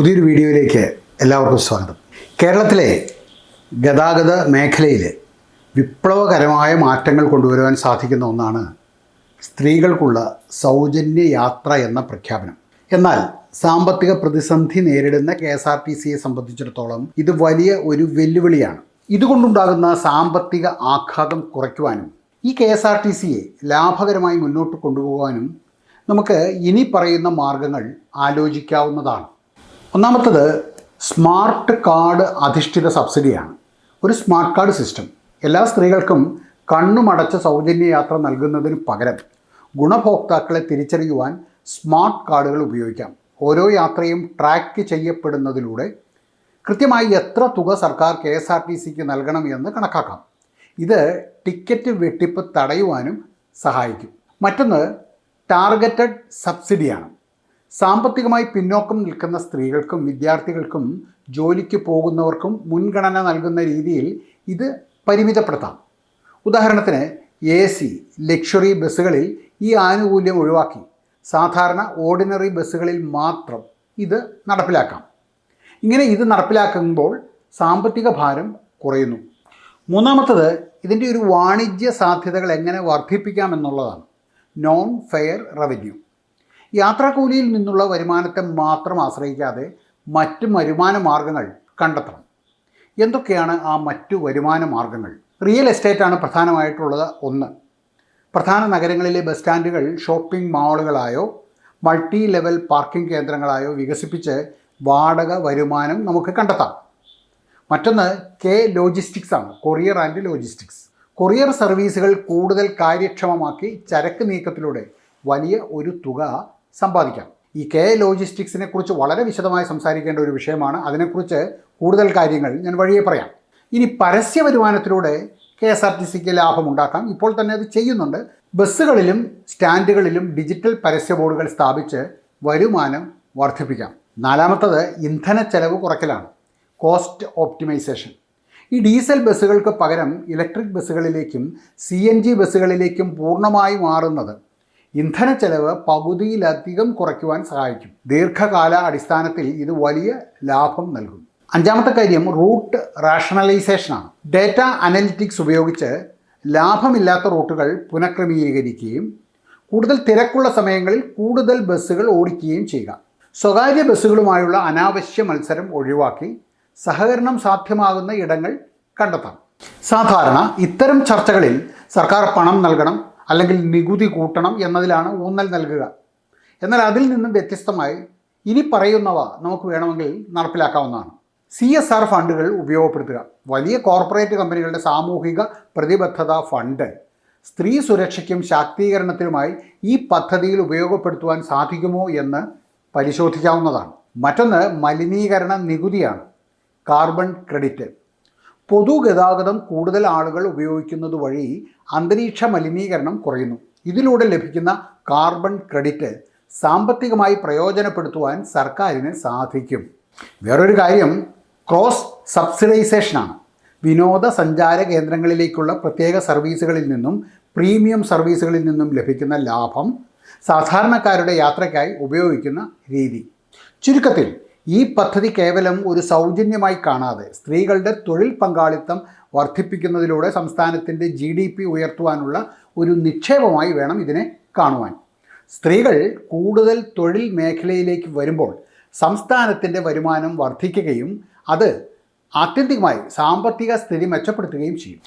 പുതിയൊരു വീഡിയോയിലേക്ക് എല്ലാവർക്കും സ്വാഗതം. കേരളത്തിലെ ഗതാഗത മേഖലയിൽ വിപ്ലവകരമായ മാറ്റങ്ങൾ കൊണ്ടുവരുവാൻ സാധിക്കുന്ന ഒന്നാണ് സ്ത്രീകൾക്കുള്ള സൗജന്യ യാത്ര എന്ന പ്രഖ്യാപനം. എന്നാൽ സാമ്പത്തിക പ്രതിസന്ധി നേരിടുന്ന KSRTCയെ സംബന്ധിച്ചിടത്തോളം ഇത് വലിയ ഒരു വെല്ലുവിളിയാണ്. ഇതുകൊണ്ടുണ്ടാകുന്ന സാമ്പത്തിക ആഘാതം കുറയ്ക്കുവാനും ഈ KSRTCയെ ലാഭകരമായി മുന്നോട്ട് കൊണ്ടുപോകാനും നമുക്ക് ഇനി പറയുന്ന മാർഗങ്ങൾ ആലോചിക്കാവുന്നതാണ്. ഒന്നാമത്തത് സ്മാർട്ട് കാർഡ് അധിഷ്ഠിത സബ്സിഡിയാണ്. ഒരു സ്മാർട്ട് കാർഡ് സിസ്റ്റം എല്ലാ സ്ത്രീകൾക്കും കണ്ണുമടച്ച സൗജന്യ യാത്ര നൽകുന്നതിന് പകരം ഗുണഭോക്താക്കളെ തിരിച്ചറിയുവാൻ സ്മാർട്ട് കാർഡുകൾ ഉപയോഗിക്കാം. ഓരോ യാത്രയും ട്രാക്ക് ചെയ്യപ്പെടുന്നതിലൂടെ കൃത്യമായി എത്ര തുക സർക്കാർ KSRTCക്ക് നൽകണം എന്ന് കണക്കാക്കാം. ഇത് ടിക്കറ്റ് വെട്ടിപ്പ് തടയുവാനും സഹായിക്കും. മറ്റൊന്ന് ടാർഗറ്റഡ് സബ്സിഡിയാണ്. സാമ്പത്തികമായി പിന്നോക്കം നിൽക്കുന്ന സ്ത്രീകൾക്കും വിദ്യാർത്ഥികൾക്കും ജോലിക്ക് പോകുന്നവർക്കും മുൻഗണന നൽകുന്ന രീതിയിൽ ഇത് പരിമിതപ്പെടുത്താം. ഉദാഹരണത്തിന് AC ലക്ഷറി ബസ്സുകളിൽ ഈ ആനുകൂല്യം ഒഴിവാക്കി സാധാരണ ഓർഡിനറി ബസ്സുകളിൽ മാത്രം ഇത് നടപ്പിലാക്കാം. ഇങ്ങനെ ഇത് നടപ്പിലാക്കുമ്പോൾ സാമ്പത്തിക ഭാരം കുറയുന്നു. മൂന്നാമത്തത് ഇതിൻ്റെ ഒരു വാണിജ്യ സാധ്യതകൾ എങ്ങനെ വർദ്ധിപ്പിക്കാമെന്നുള്ളതാണ്. Non fare revenue. യാത്രാക്കൂലിയിൽ നിന്നുള്ള വരുമാനത്തെ മാത്രം ആശ്രയിക്കാതെ മറ്റ് വരുമാന മാർഗങ്ങൾ കണ്ടെത്തണം. എന്തൊക്കെയാണ് ആ മറ്റു വരുമാന മാർഗങ്ങൾ? റിയൽ എസ്റ്റേറ്റാണ് പ്രധാനമായിട്ടുള്ളത്. ഒന്ന്, പ്രധാന നഗരങ്ങളിലെ ബസ് സ്റ്റാൻഡുകൾ ഷോപ്പിംഗ് മാളുകളായോ മൾട്ടി ലെവൽ പാർക്കിംഗ് കേന്ദ്രങ്ങളായോ വികസിപ്പിച്ച് വാടക വരുമാനം നമുക്ക് കണ്ടെത്താം. മറ്റൊന്ന് ലോജിസ്റ്റിക്സ് ആണ്. Courier and logistics. കൊറിയർ സർവീസുകൾ കൂടുതൽ കാര്യക്ഷമമാക്കി ചരക്ക് നീക്കത്തിലൂടെ വലിയ ഒരു തുക സമ്പാദിക്കാം. ഈ ലോജിസ്റ്റിക്സിനെ കുറിച്ച് വളരെ വിശദമായി സംസാരിക്കേണ്ട ഒരു വിഷയമാണ്. അതിനെക്കുറിച്ച് കൂടുതൽ കാര്യങ്ങൾ ഞാൻ വഴിയെ പറയാം. ഇനി പരസ്യ വരുമാനത്തിലൂടെ KSRTCക്ക് ലാഭമുണ്ടാക്കാം. ഇപ്പോൾ തന്നെ അത് ചെയ്യുന്നുണ്ട്. ബസ്സുകളിലും സ്റ്റാൻഡുകളിലും ഡിജിറ്റൽ പരസ്യ ബോർഡുകൾ സ്ഥാപിച്ച് വരുമാനം വർദ്ധിപ്പിക്കാം. നാലാമത്തത് ഇന്ധന ചെലവ് കുറയ്ക്കലാണ്. Cost optimisation. ഈ ഡീസൽ ബസ്സുകൾക്ക് പകരം ഇലക്ട്രിക് ബസ്സുകളിലേക്കും CNG ബസ്സുകളിലേക്കും പൂർണ്ണമായി മാറുന്നത് ഇന്ധന ചെലവ് പകുതിയിലധികം കുറയ്ക്കുവാൻ സഹായിക്കും. ദീർഘകാല അടിസ്ഥാനത്തിൽ ഇത് വലിയ ലാഭം നൽകും. അഞ്ചാമത്തെ കാര്യം റൂട്ട് റാഷണലൈസേഷനാണ്. ഡേറ്റ അനലിറ്റിക്സ് ഉപയോഗിച്ച് ലാഭമില്ലാത്ത റൂട്ടുകൾ പുനഃക്രമീകരിക്കുകയും കൂടുതൽ തിരക്കുള്ള സമയങ്ങളിൽ കൂടുതൽ ബസ്സുകൾ ഓടിക്കുകയും ചെയ്യുക. സ്വകാര്യ ബസ്സുകളുമായുള്ള അനാവശ്യ മത്സരം ഒഴിവാക്കി സഹകരണം സാധ്യമാകുന്ന ഇടങ്ങൾ കണ്ടെത്താം. സാധാരണ ഇത്തരം ചർച്ചകളിൽ സർക്കാർ പണം നൽകണം അല്ലെങ്കിൽ നികുതി കൂട്ടണം എന്നതിലാണ് ഊന്നൽ നൽകുക. എന്നാൽ അതിൽ നിന്നും വ്യത്യസ്തമായി ഇനി പറയുന്നവ നമുക്ക് വേണമെങ്കിൽ നടപ്പിലാക്കാവുന്നതാണ്. CSR ഫണ്ടുകൾ ഉപയോഗപ്പെടുത്തുക. വലിയ കോർപ്പറേറ്റ് കമ്പനികളുടെ സാമൂഹിക പ്രതിബദ്ധത ഫണ്ട് സ്ത്രീ സുരക്ഷയ്ക്കും ശാക്തീകരണത്തിനുമായി ഈ പദ്ധതിയിൽ ഉപയോഗപ്പെടുത്തുവാൻ സാധിക്കുമോ എന്ന് പരിശോധിക്കാവുന്നതാണ്. മറ്റൊന്ന് മലിനീകരണ നികുതിയാണ്. Carbon credit. പൊതുഗതാഗതം കൂടുതൽ ആളുകൾ ഉപയോഗിക്കുന്നത് വഴി അന്തരീക്ഷ മലിനീകരണം കുറയുന്നു. ഇതിലൂടെ ലഭിക്കുന്ന കാർബൺ ക്രെഡിറ്റ് സാമ്പത്തികമായി പ്രയോജനപ്പെടുത്തുവാൻ സർക്കാരിന് സാധിക്കും. വേറൊരു കാര്യം ക്രോസ് സബ്സിഡൈസേഷനാണ്. വിനോദസഞ്ചാര കേന്ദ്രങ്ങളിലേക്കുള്ള പ്രത്യേക സർവീസുകളിൽ നിന്നും പ്രീമിയം സർവീസുകളിൽ നിന്നും ലഭിക്കുന്ന ലാഭം സാധാരണക്കാരുടെ യാത്രയ്ക്കായി ഉപയോഗിക്കുന്ന രീതി. ചുരുക്കത്തിൽ ഈ പദ്ധതി കേവലം ഒരു സൗജന്യമായി കാണാതെ സ്ത്രീകളുടെ തൊഴിൽ പങ്കാളിത്തം വർദ്ധിപ്പിക്കുന്നതിലൂടെ സംസ്ഥാനത്തിൻ്റെ GDP ഉയർത്തുവാനുള്ള ഒരു നിക്ഷേപമായി വേണം ഇതിനെ കാണുവാൻ. സ്ത്രീകൾ കൂടുതൽ തൊഴിൽ മേഖലയിലേക്ക് വരുമ്പോൾ സംസ്ഥാനത്തിൻ്റെ വരുമാനം വർദ്ധിക്കുകയും അത് ആത്യന്തികമായി സാമ്പത്തിക സ്ഥിതി മെച്ചപ്പെടുത്തുകയും ചെയ്യും.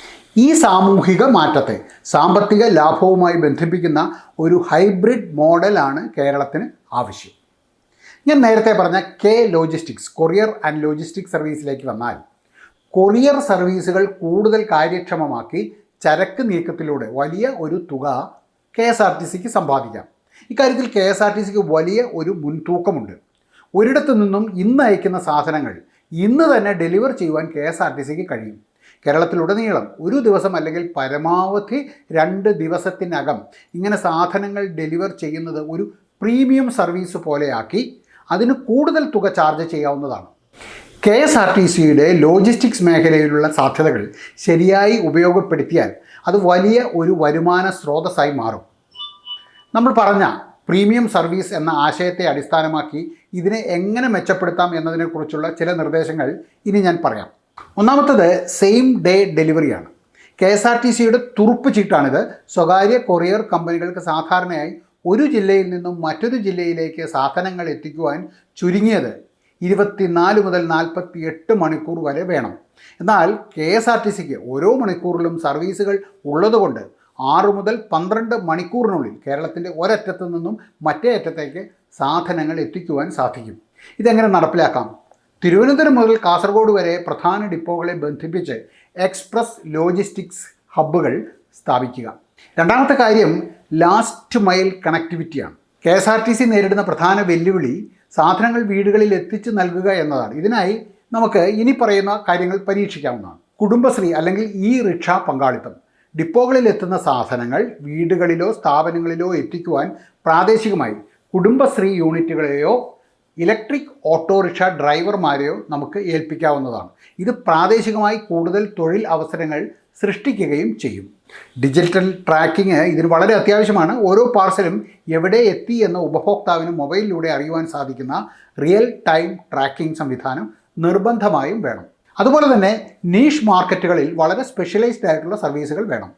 ഈ സാമൂഹിക മാറ്റത്തെ സാമ്പത്തിക ലാഭവുമായി ബന്ധിപ്പിക്കുന്ന ഒരു ഹൈബ്രിഡ് മോഡലാണ് കേരളത്തിന് ആവശ്യം. ഞാൻ നേരത്തെ പറഞ്ഞ ലോജിസ്റ്റിക്സ്, കൊറിയർ ആൻഡ് ലോജിസ്റ്റിക്സ് സർവീസിലേക്ക് വന്നാൽ കൊറിയർ സർവീസുകൾ കൂടുതൽ കാര്യക്ഷമമാക്കി ചരക്ക് നീക്കത്തിലൂടെ വലിയ ഒരു തുക KSRTCക്ക് സമ്പാദിക്കാം. ഇക്കാര്യത്തിൽ KSRTCക്ക് വലിയ ഒരു മുൻതൂക്കമുണ്ട്. ഒരിടത്തു നിന്നും ഇന്ന് അയക്കുന്ന സാധനങ്ങൾ ഇന്ന് തന്നെ ഡെലിവർ ചെയ്യുവാൻ KSRTCക്ക് കഴിയും. കേരളത്തിലുടനീളം ഒരു ദിവസം അല്ലെങ്കിൽ പരമാവധി 2 ദിവസത്തിനകം ഇങ്ങനെ സാധനങ്ങൾ ഡെലിവർ ചെയ്യുന്നത് ഒരു പ്രീമിയം സർവീസ് പോലെയാക്കി അതിന് കൂടുതൽ തുക ചാർജ് ചെയ്യാവുന്നതാണ്. KSRTCയുടെ ലോജിസ്റ്റിക്സ് മേഖലയിലുള്ള സാധ്യതകൾ ശരിയായി ഉപയോഗപ്പെടുത്തിയാൽ അത് വലിയ ഒരു വരുമാന സ്രോതസ്സായി മാറും. നമ്മൾ പറഞ്ഞ പ്രീമിയം സർവീസ് എന്ന ആശയത്തെ അടിസ്ഥാനമാക്കി ഇതിനെ എങ്ങനെ മെച്ചപ്പെടുത്താം എന്നതിനെക്കുറിച്ചുള്ള ചില നിർദ്ദേശങ്ങൾ ഇനി ഞാൻ പറയാം. ഒന്നാമത്തത് സെയിം ഡേ ഡെലിവറിയാണ്. KSRTCയുടെ തുറുപ്പ് ചീട്ടാണിത്. സ്വകാര്യ കൊറിയർ കമ്പനികൾക്ക് സാധാരണയായി ഒരു ജില്ലയിൽ നിന്നും മറ്റൊരു ജില്ലയിലേക്ക് സാധനങ്ങൾ എത്തിക്കുവാൻ ചുരുങ്ങിയത് 24 മുതൽ 48 മണിക്കൂർ വരെ വേണം. എന്നാൽ KSRTCക്ക് ഓരോ മണിക്കൂറിലും സർവീസുകൾ ഉള്ളതുകൊണ്ട് 6 മുതൽ 12 മണിക്കൂറിനുള്ളിൽ കേരളത്തിൻ്റെ ഒരറ്റത്തു നിന്നും മറ്റേ അറ്റത്തേക്ക് സാധനങ്ങൾ എത്തിക്കുവാൻ സാധിക്കും. ഇതെങ്ങനെ നടപ്പിലാക്കാം? തിരുവനന്തപുരം മുതൽ കാസർഗോഡ് വരെ പ്രധാന ഡിപ്പോകളെ ബന്ധിപ്പിച്ച് എക്സ്പ്രസ് ലോജിസ്റ്റിക്സ് ഹബ്ബുകൾ സ്ഥാപിക്കുക. രണ്ടാമത്തെ കാര്യം ലാസ്റ്റ് മൈൽ കണക്ടിവിറ്റിയാണ്. KSRTC നേരിടുന്ന പ്രധാന വെല്ലുവിളി സാധനങ്ങൾ വീടുകളിൽ എത്തിച്ചു നൽകുക എന്നതാണ്. ഇതിനായി നമുക്ക് ഇനി പറയുന്ന കാര്യങ്ങൾ പരീക്ഷിക്കാവുന്നതാണ്. കുടുംബശ്രീ അല്ലെങ്കിൽ റിക്ഷ പങ്കാളിത്തം. ഡിപ്പോകളിൽ എത്തുന്ന സാധനങ്ങൾ വീടുകളിലോ സ്ഥാപനങ്ങളിലോ എത്തിക്കുവാൻ പ്രാദേശികമായി കുടുംബശ്രീ യൂണിറ്റുകളെയോ ഇലക്ട്രിക് ഓട്ടോറിക്ഷ ഡ്രൈവർമാരെയോ നമുക്ക് ഏൽപ്പിക്കാവുന്നതാണ്. ഇത് പ്രാദേശികമായി കൂടുതൽ തൊഴിൽ അവസരങ്ങൾ സൃഷ്ടിക്കുകയും ചെയ്യും. ഡിജിറ്റൽ ട്രാക്കിംഗ് ഇതിന് വളരെ അത്യാവശ്യമാണ്. ഓരോ പാർസലും എവിടെ എത്തി എന്ന ഉപഭോക്താവിന് മൊബൈലിലൂടെ അറിയുവാൻ സാധിക്കുന്ന റിയൽ ടൈം ട്രാക്കിംഗ് സംവിധാനം നിർബന്ധമായും വേണം. അതുപോലെ തന്നെ നീഷ് മാർക്കറ്റുകളിൽ വളരെ സ്പെഷ്യലൈസ്ഡ് ആയിട്ടുള്ള സർവീസുകൾ വേണം.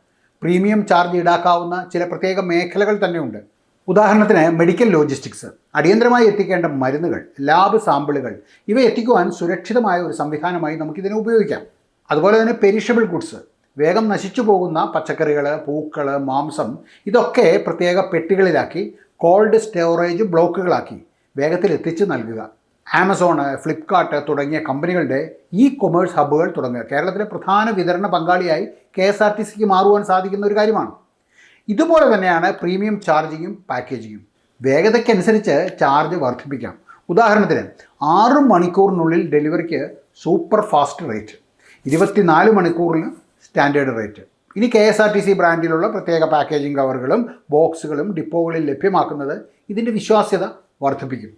പ്രീമിയം ചാർജ് ഈടാക്കാവുന്ന ചില പ്രത്യേക മേഖലകൾ തന്നെയുണ്ട്. ഉദാഹരണത്തിന് മെഡിക്കൽ ലോജിസ്റ്റിക്സ്, അടിയന്തരമായി എത്തിക്കേണ്ട മരുന്നുകൾ, ലാബ് സാമ്പിളുകൾ ഇവ എത്തിക്കുവാൻ സുരക്ഷിതമായ ഒരു സംവിധാനമായി നമുക്കിതിനെ ഉപയോഗിക്കാം. അതുപോലെ തന്നെ പെരിഷബിൾ ഗുഡ്സ്, വേഗം നശിച്ചു പോകുന്ന പച്ചക്കറികൾ, പൂക്കൾ, മാംസം ഇതൊക്കെ പ്രത്യേക പെട്ടികളിലാക്കി കോൾഡ് സ്റ്റോറേജ് ബ്ലോക്കുകളാക്കി വേഗത്തിൽ എത്തിച്ചു നൽകുക. ആമസോൺ, ഫ്ലിപ്കാർട്ട് തുടങ്ങിയ കമ്പനികളുടെ കൊമേഴ്സ് ഹബ്ബുകൾ തുടങ്ങുക കേരളത്തിലെ പ്രധാന വിതരണ പങ്കാളിയായി KSRTCക്ക് മാറുവാൻ സാധിക്കുന്ന ഒരു കാര്യമാണ്. ഇതുപോലെ തന്നെയാണ് പ്രീമിയം ചാർജിങ്ങും പാക്കേജിങ്ങും. വേഗതയ്ക്കനുസരിച്ച് ചാർജ് വർദ്ധിപ്പിക്കാം. ഉദാഹരണത്തിന് 6 മണിക്കൂറിനുള്ളിൽ ഡെലിവറിക്ക് സൂപ്പർ ഫാസ്റ്റ് റേറ്റ്, 24 മണിക്കൂറിന് സ്റ്റാൻഡേർഡ് റേറ്റ്. ഇനി KSRTC ബ്രാൻഡിലുള്ള പ്രത്യേക പാക്കേജിംഗ് കവറുകളും ബോക്സുകളും ഡിപ്പോകളിൽ ലഭ്യമാക്കുന്നത് ഇതിൻ്റെ വിശ്വാസ്യത വർദ്ധിപ്പിക്കും.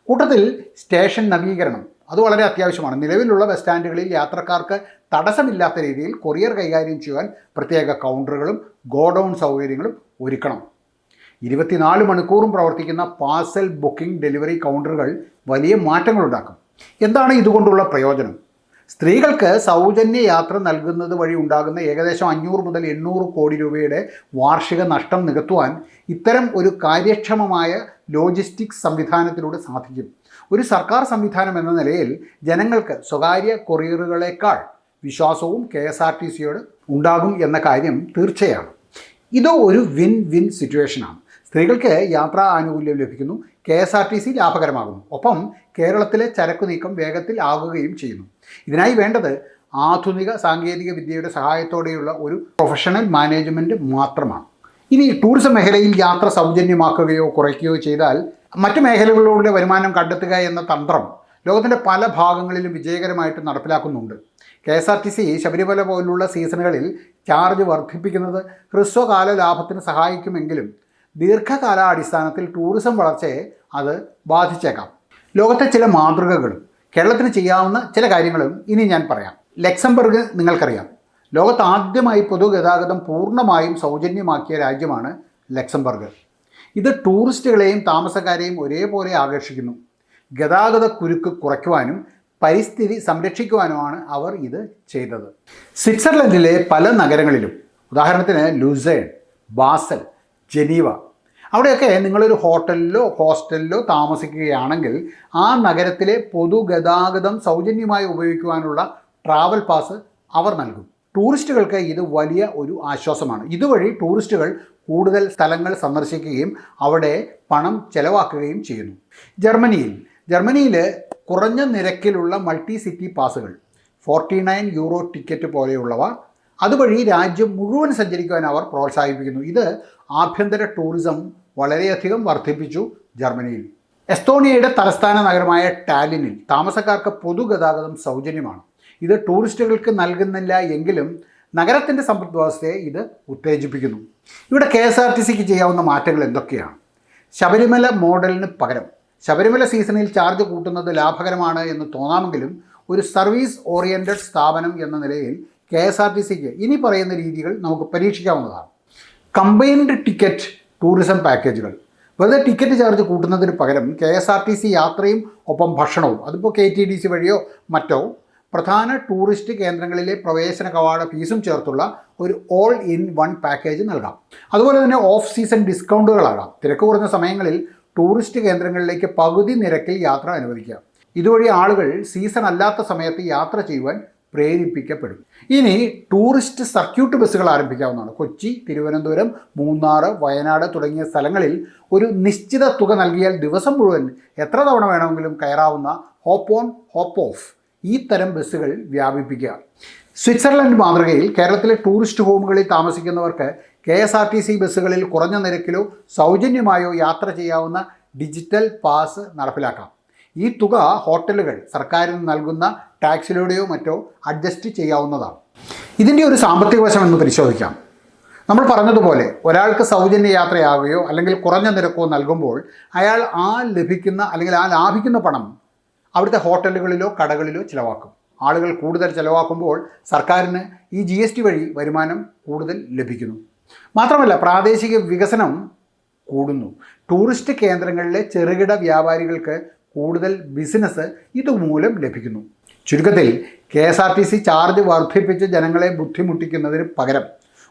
കൂട്ടത്തിൽ സ്റ്റേഷൻ നവീകരണം അത് വളരെ അത്യാവശ്യമാണ്. നിലവിലുള്ള ബസ് സ്റ്റാൻഡുകളിൽ യാത്രക്കാർക്ക് തടസ്സമില്ലാത്ത രീതിയിൽ കൊറിയർ കൈകാര്യം ചെയ്യാൻ പ്രത്യേക കൗണ്ടറുകളും ഗോഡൗൺ സൗകര്യങ്ങളും ഒരുക്കണം. 24 മണിക്കൂറും പ്രവർത്തിക്കുന്ന പാർസൽ ബുക്കിംഗ് ഡെലിവറി കൗണ്ടറുകൾ വലിയ മാറ്റങ്ങളുണ്ടാക്കും. എന്താണ് ഇതുകൊണ്ടുള്ള പ്രയോജനം? സ്ത്രീകൾക്ക് സൗജന്യ യാത്ര നൽകുന്നത് വഴി ഉണ്ടാകുന്ന ഏകദേശം 500 മുതൽ 800 കോടി രൂപയുടെ വാർഷിക നഷ്ടം നികത്തുവാൻ ഇത്തരം ഒരു കാര്യക്ഷമമായ ലോജിസ്റ്റിക്സ് സംവിധാനത്തിലൂടെ സാധിക്കും. ഒരു സർക്കാർ സംവിധാനം എന്ന നിലയിൽ ജനങ്ങൾക്ക് സ്വകാര്യ കൊറിയറുകളേക്കാൾ വിശ്വാസവും KSRTCയോട് ഉണ്ടാകും എന്ന കാര്യം തീർച്ചയാണ്. ഇത് ഒരു വിൻ വിൻ സിറ്റുവേഷനാണ്. സ്ത്രീകൾക്ക് യാത്രാ ആനുകൂല്യം ലഭിക്കുന്നു, KSRTC ലാഭകരമാകുന്നു, ഒപ്പം കേരളത്തിലെ ചരക്കു നീക്കം വേഗത്തിൽ ആകുകയും ചെയ്യുന്നു. ഇതിനായി വേണ്ടത് ആധുനിക സാങ്കേതിക വിദ്യയുടെ സഹായത്തോടെയുള്ള ഒരു പ്രൊഫഷണൽ മാനേജ്മെൻറ്റ് മാത്രമാണ്. ഇനി ടൂറിസം മേഖലയിൽ യാത്ര സൗജന്യമാക്കുകയോ കുറയ്ക്കുകയോ ചെയ്താൽ മറ്റു മേഖലകളിലൂടെ വരുമാനം കണ്ടെത്തുക എന്ന തന്ത്രം ലോകത്തിൻ്റെ പല ഭാഗങ്ങളിലും വിജയകരമായിട്ട് നടപ്പിലാക്കുന്നുണ്ട്. KSRTC ശബരിമല പോലുള്ള സീസണുകളിൽ ചാർജ് വർദ്ധിപ്പിക്കുന്നത് ഹ്രസ്വകാല ലാഭത്തിന് സഹായിക്കുമെങ്കിലും ദീർഘകാലാടിസ്ഥാനത്തിൽ ടൂറിസം വളർച്ചയെ അത് ബാധിച്ചേക്കാം. ലോകത്തെ ചില മാതൃകകളും കേരളത്തിന് ചെയ്യാവുന്ന ചില കാര്യങ്ങളും ഇനി ഞാൻ പറയാം. ലക്സംബർഗ് നിങ്ങൾക്കറിയാം. ലോകത്ത് ആദ്യമായി പൊതുഗതാഗതം പൂർണ്ണമായും സൗജന്യമാക്കിയ രാജ്യമാണ് ലക്സംബർഗ്. ഇത് ടൂറിസ്റ്റുകളെയും താമസക്കാരെയും ഒരേപോലെ ആകർഷിക്കുന്നു. ഗതാഗത കുരുക്ക് കുറയ്ക്കുവാനും പരിസ്ഥിതി സംരക്ഷിക്കുവാനുമാണ് അവർ ഇത് ചെയ്തത്. സ്വിറ്റ്സർലൻഡിലെ പല നഗരങ്ങളിലും, ഉദാഹരണത്തിന് ലുസേൺ, ബാസൽ, ജനീവ, അവിടെയൊക്കെ നിങ്ങളൊരു ഹോട്ടലിലോ ഹോസ്റ്റലിലോ താമസിക്കുകയാണെങ്കിൽ ആ നഗരത്തിലെ പൊതുഗതാഗതം സൗജന്യമായി ഉപയോഗിക്കുവാനുള്ള ട്രാവൽ പാസ് അവർ നൽകും. ടൂറിസ്റ്റുകൾക്ക് ഇത് വലിയ ഒരു ആശ്വാസമാണ്. ഇതുവഴി ടൂറിസ്റ്റുകൾ കൂടുതൽ സ്ഥലങ്ങൾ സന്ദർശിക്കുകയും അവിടെ പണം ചെലവാക്കുകയും ചെയ്യുന്നു. ജർമ്മനിയിൽ കുറഞ്ഞ നിരക്കിലുള്ള മൾട്ടി സിറ്റി പാസുകൾ, 49 യൂറോ ടിക്കറ്റ് പോലെയുള്ളവ, അതുവഴി രാജ്യം മുഴുവൻ സഞ്ചരിക്കുവാൻ അവർ പ്രോത്സാഹിപ്പിക്കുന്നു. ഇത് ആഭ്യന്തര ടൂറിസം വളരെയധികം വർദ്ധിപ്പിച്ചു ജർമ്മനിയിൽ. എസ്തോണിയയുടെ തലസ്ഥാന നഗരമായ ടാലിനിൽ താമസക്കാർക്ക് പൊതുഗതാഗതം സൗജന്യമാണ്. ഇത് ടൂറിസ്റ്റുകൾക്ക് നൽകുന്നില്ല എങ്കിലും നഗരത്തിൻ്റെ സമ്പദ് വ്യവസ്ഥയെ ഇത് ഉത്തേജിപ്പിക്കുന്നു. ഇവിടെ KSRTCക്ക് ചെയ്യാവുന്ന മാറ്റങ്ങൾ എന്തൊക്കെയാണ്? ശബരിമല മോഡലിന് പകരം ശബരിമല സീസണിൽ ചാർജ് കൂട്ടുന്നത് ലാഭകരമാണ് എന്ന് തോന്നാമെങ്കിലും ഒരു സർവീസ് ഓറിയൻറ്റഡ് സ്ഥാപനം എന്ന നിലയിൽ KSRTCക്ക് ഇനി പറയുന്ന രീതികൾ നമുക്ക് പരീക്ഷിക്കാവുന്നതാണ്. കമ്പൈൻഡ് ടിക്കറ്റ് ടൂറിസം പാക്കേജുകൾ. വെറുതെ ടിക്കറ്റ് ചാർജ് കൂട്ടുന്നതിന് പകരം KSRTC യാത്രയും ഒപ്പം ഭക്ഷണവും, അതിപ്പോൾ KTDC വഴിയോ മറ്റോ പ്രധാന ടൂറിസ്റ്റ് കേന്ദ്രങ്ങളിലെ പ്രവേശന കവാട ഫീസും ചേർത്തുള്ള ഒരു ഓൾ ഇൻ വൺ പാക്കേജ് നൽകാം. അതുപോലെ തന്നെ ഓഫ് സീസൺ ഡിസ്കൗണ്ടുകളാകാം. തിരക്ക് കുറഞ്ഞ സമയങ്ങളിൽ ടൂറിസ്റ്റ് കേന്ദ്രങ്ങളിലേക്ക് പകുതി നിരക്കിൽ യാത്ര അനുവദിക്കാം. ഇതുവഴി ആളുകൾ സീസൺ അല്ലാത്ത സമയത്ത് യാത്ര ചെയ്യുവാൻ പ്രേരിപ്പിക്കപ്പെടും. ഇനി ടൂറിസ്റ്റ് സർക്യൂട്ട് ബസ്സുകൾ ആരംഭിക്കാവുന്നതാണ്. കൊച്ചി, തിരുവനന്തപുരം, മൂന്നാർ, വയനാട് തുടങ്ങിയ സ്ഥലങ്ങളിൽ ഒരു നിശ്ചിത തുക നൽകിയാൽ ദിവസം മുഴുവൻ എത്ര തവണ വേണമെങ്കിലും കയറാവുന്ന ഹോപ്പ് ഓൺ ഹോപ്പ് ഓഫ് ഈ തരം ബസ്സുകൾ വ്യാപിപ്പിക്കുക. സ്വിറ്റ്സർലൻഡ് മാതൃകയിൽ കേരളത്തിലെ ടൂറിസ്റ്റ് ഹോമുകളിൽ താമസിക്കുന്നവർക്ക് KSRTC ബസ്സുകളിൽ കുറഞ്ഞ നിരക്കിലോ സൗജന്യമായോ യാത്ര ചെയ്യാവുന്ന ഡിജിറ്റൽ പാസ് നടപ്പിലാക്കാം. ഈ തുക ഹോട്ടലുകൾ സർക്കാരിന് നൽകുന്ന ടാക്സിലൂടെയോ മറ്റോ അഡ്ജസ്റ്റ് ചെയ്യാവുന്നതാണ്. ഇതിൻ്റെ ഒരു സാമ്പത്തിക വശം എന്ന് പരിശോധിക്കാം. നമ്മൾ പറഞ്ഞതുപോലെ ഒരാൾക്ക് സൗജന്യ യാത്രയാവുകയോ അല്ലെങ്കിൽ കുറഞ്ഞ നിരക്കോ നൽകുമ്പോൾ അയാൾ ആ ലാഭിക്കുന്ന പണം അവിടുത്തെ ഹോട്ടലുകളിലോ കടകളിലോ ചിലവാക്കും. ആളുകൾ കൂടുതൽ ചിലവാക്കുമ്പോൾ സർക്കാരിന് ഈ GST വഴി വരുമാനം കൂടുതൽ ലഭിക്കുന്നു. മാത്രമല്ല പ്രാദേശിക വികസനം കൂടുന്നു. ടൂറിസ്റ്റ് കേന്ദ്രങ്ങളിലെ ചെറുകിട വ്യാപാരികൾക്ക് കൂടുതൽ ബിസിനസ് ഇതുമൂലം ലഭിക്കുന്നു. ചുരുക്കത്തിൽ KSRTC ചാർജ് വർദ്ധിപ്പിച്ച് ജനങ്ങളെ ബുദ്ധിമുട്ടിക്കുന്നതിന് പകരം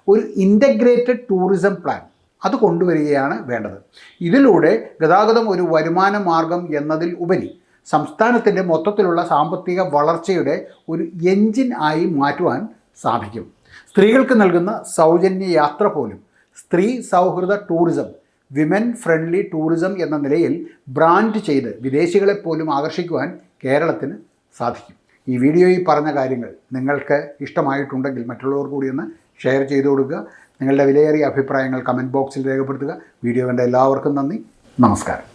ഒരു ഇൻ്റഗ്രേറ്റഡ് ടൂറിസം പ്ലാൻ അത് കൊണ്ടുവരികയാണ് വേണ്ടത്. ഇതിലൂടെ ഗതാഗതം ഒരു വരുമാന മാർഗം എന്നതിൽ ഉപരി സംസ്ഥാനത്തിൻ്റെ മൊത്തത്തിലുള്ള സാമ്പത്തിക വളർച്ചയുടെ ഒരു എൻജിൻ ആയി മാറ്റുവാൻ സാധിക്കും. സ്ത്രീകൾക്ക് നൽകുന്ന സൗജന്യ യാത്ര പോലും സ്ത്രീ സൗഹൃദ ടൂറിസം, വിമൻ ഫ്രണ്ട്ലി ടൂറിസം എന്ന നിലയിൽ ബ്രാൻഡ് ചെയ്ത് വിദേശികളെപ്പോലും ആകർഷിക്കുവാൻ കേരളത്തിന് സാധിക്കും. ഈ വീഡിയോയിൽ പറഞ്ഞ കാര്യങ്ങൾ നിങ്ങൾക്ക് ഇഷ്ടമായിട്ടുണ്ടെങ്കിൽ മറ്റുള്ളവർ കൂടി ഒന്ന് ഷെയർ ചെയ്തു കൊടുക്കുക. നിങ്ങളുടെ വിലയേറിയ അഭിപ്രായങ്ങൾ കമൻറ്റ് ബോക്സിൽ രേഖപ്പെടുത്തുക. വീഡിയോ കണ്ട എല്ലാവർക്കും നന്ദി. നമസ്കാരം.